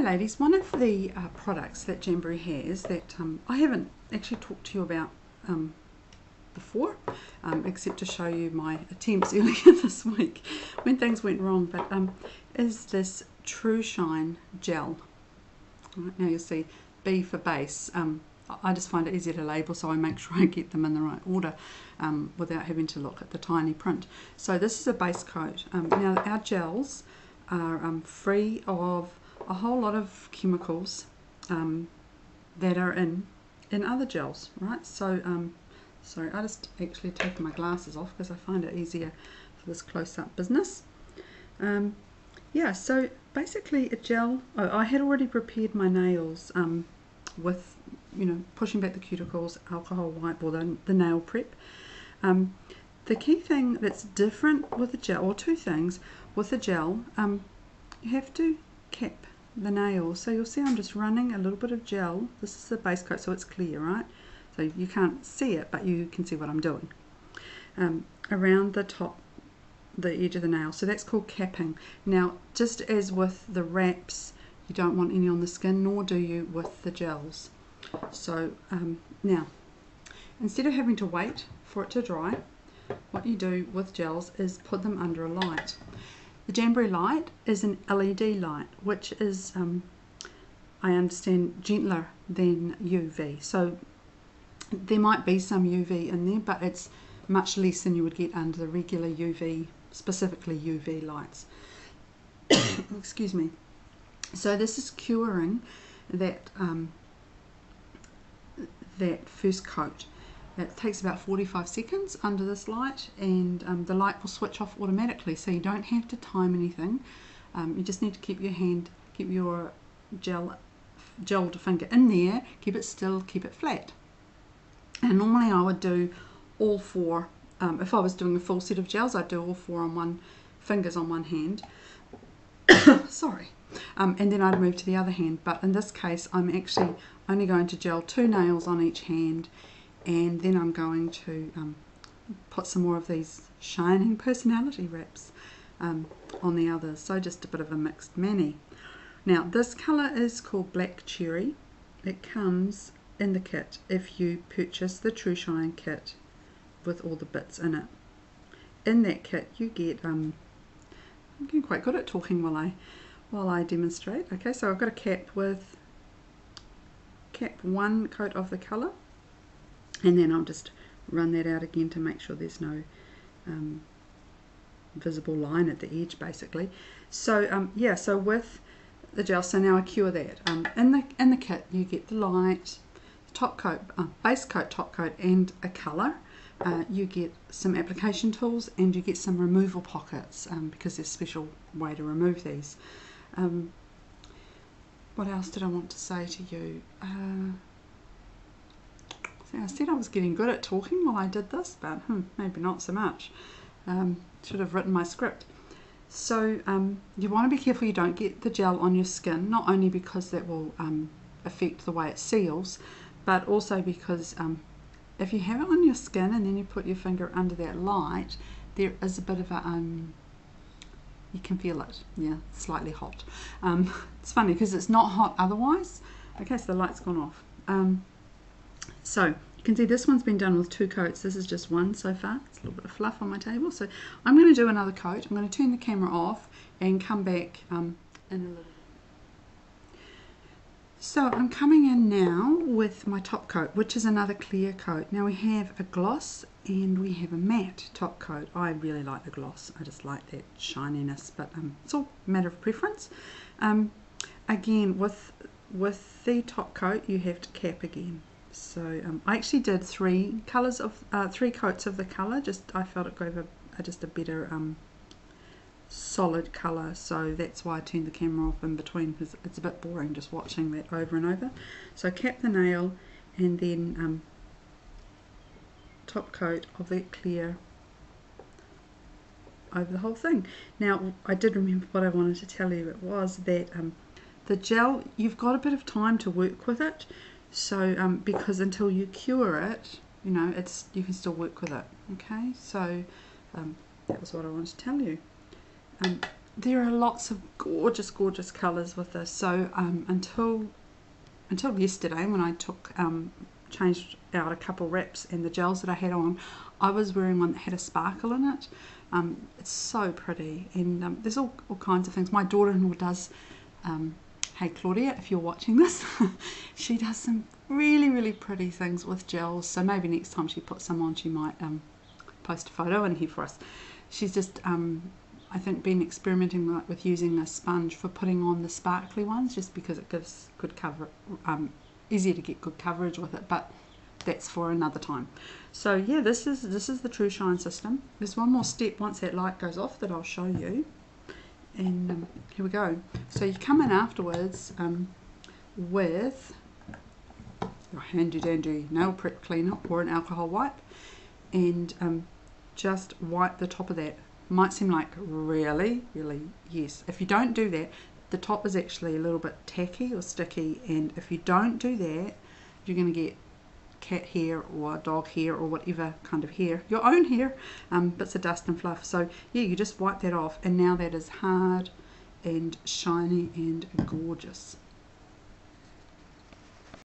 ladies, one of the products that Jamberry has that I haven't actually talked to you about before, except to show you my attempts earlier this week when things went wrong, but is this TruShine Gel. Right, now you'll see B for base. I just find it easier to label, so I make sure I get them in the right order without having to look at the tiny print. So this is a base coat. Now our gels are free of a whole lot of chemicals that are in other gels, right? So sorry, I just actually take my glasses off because I find it easier for this close-up business. Yeah, so basically a gel. I had already prepared my nails with, you know, pushing back the cuticles, alcohol wipe, or the nail prep. The key thing that's different with the gel, or two things with the gel, you have to cap the nails. So you'll see I'm just running a little bit of gel. This is the base coat, so it's clear, right? So you can't see it, but you can see what I'm doing. Around the top, the edge of the nail. So that's called capping. Now, just as with the wraps, you don't want any on the skin, nor do you with the gels. So now, instead of having to wait for it to dry, what you do with gels is put them under a light. The Jamberry light is an LED light, which is, I understand, gentler than UV. So there might be some UV in there, but it's much less than you would get under the regular UV, specifically UV lights. Excuse me. So this is curing that that first coat. It takes about 45 seconds under this light, and the light will switch off automatically, so you don't have to time anything. You just need to keep your gelled finger in there, keep it still, keep it flat. And normally I would do all four. If I was doing a full set of gels, I'd do all four on fingers on one hand. Sorry. And then I'd move to the other hand. But in this case, I'm actually only going to gel 2 nails on each hand, and then I'm going to put some more of these shining personality wraps on the others. So just a bit of a mixed mani. Now this colour is called Black Cherry. It comes in the kit if you purchase the TruShine kit with all the bits in it. In that kit you get, I'm getting quite good at talking while I demonstrate. Okay, so I've got a cap with one coat of the colour, and then I'll just run that out again to make sure there's no visible line at the edge, basically. So yeah, so with the gel, so now I cure that. In the kit you get the light, top coat, base coat, top coat, and a colour. You get some application tools, and you get some removal pockets, because there's a special way to remove these. What else did I want to say to you? I said I was getting good at talking while I did this, but maybe not so much. Should have written my script. So you want to be careful you don't get the gel on your skin, not only because that will affect the way it seals, but also because if you have it on your skin and then you put your finger under that light, there is a bit of a, you can feel it, yeah, slightly hot. It's funny because it's not hot otherwise. Okay, so the light's gone off. So you can see this one's been done with 2 coats. This is just one so far. It's a little bit of fluff on my table. So I'm going to do another coat. I'm going to turn the camera off and come back in a little bit. So I'm coming in now with my top coat, which is another clear coat. Now we have a gloss and we have a matte top coat. I really like the gloss. I just like that shininess, but it's all a matter of preference. Again, with the top coat, you have to cap again. So I actually did 3 coats of the colour. I felt it gave just a better solid colour, so that's why I turned the camera off in between, because it's a bit boring just watching that over and over. So cap the nail, and then top coat of that clear over the whole thing. Now I did remember what I wanted to tell you. It was that the gel, you've got a bit of time to work with it. So because until you cure it, you know, you can still work with it. Okay, so that was what I wanted to tell you. there are lots of gorgeous colours with this. So until yesterday, when I took changed out a couple wraps and the gels that I had on, I was wearing one that had a sparkle in it. It's so pretty, and there's all kinds of things. My daughter-in-law does, hey Claudia, if you're watching this, she does some really pretty things with gels, so maybe next time she puts some on she might post a photo in here for us. She's just I think been experimenting with using a sponge for putting on the sparkly ones, just because it gives good cover, easier to get good coverage with it, but that's for another time. So yeah, this is the TruShine system. There's one more step once that light goes off that I'll show you, and here we go. So you come in afterwards with your handy dandy nail prep cleaner or an alcohol wipe, and just wipe the top of that. Might seem like really, yes. If you don't do that, the top is actually a little bit tacky or sticky, and if you don't do that, you're going to get cat hair or dog hair or whatever kind of hair, your own hair, bits of dust and fluff. So yeah, you just wipe that off, and now that is hard and shiny and gorgeous.